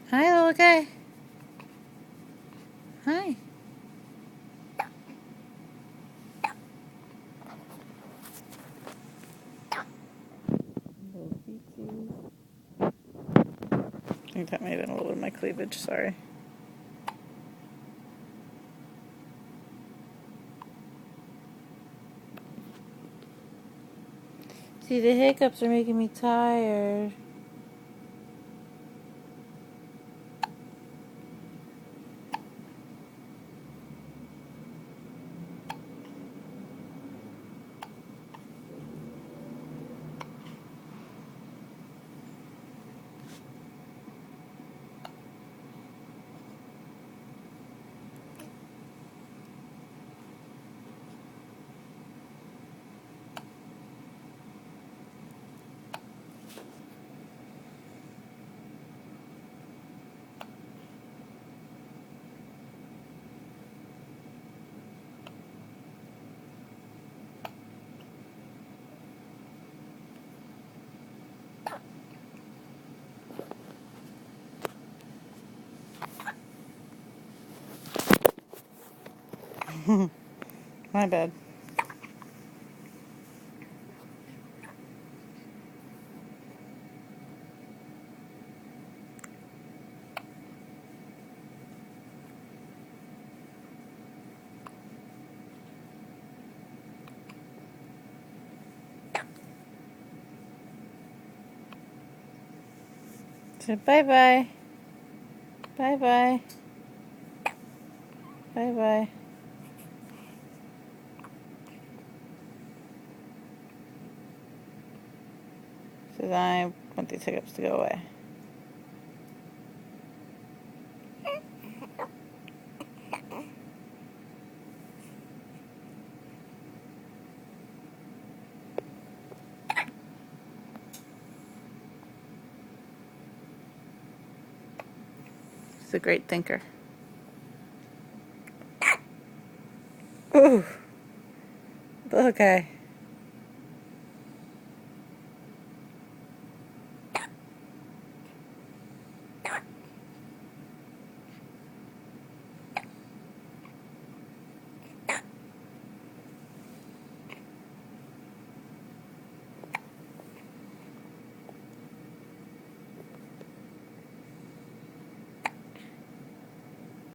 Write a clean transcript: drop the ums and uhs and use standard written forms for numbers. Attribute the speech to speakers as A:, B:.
A: Hi, little guy. Hi. Little feetsies. I think that may have been a little bit of my cleavage, sorry. See, the hiccups are making me tired. My bad. So bye-bye. Bye-bye. Bye-bye. So then I want these hiccups to go away. He's a great thinker. Ooh. Little guy.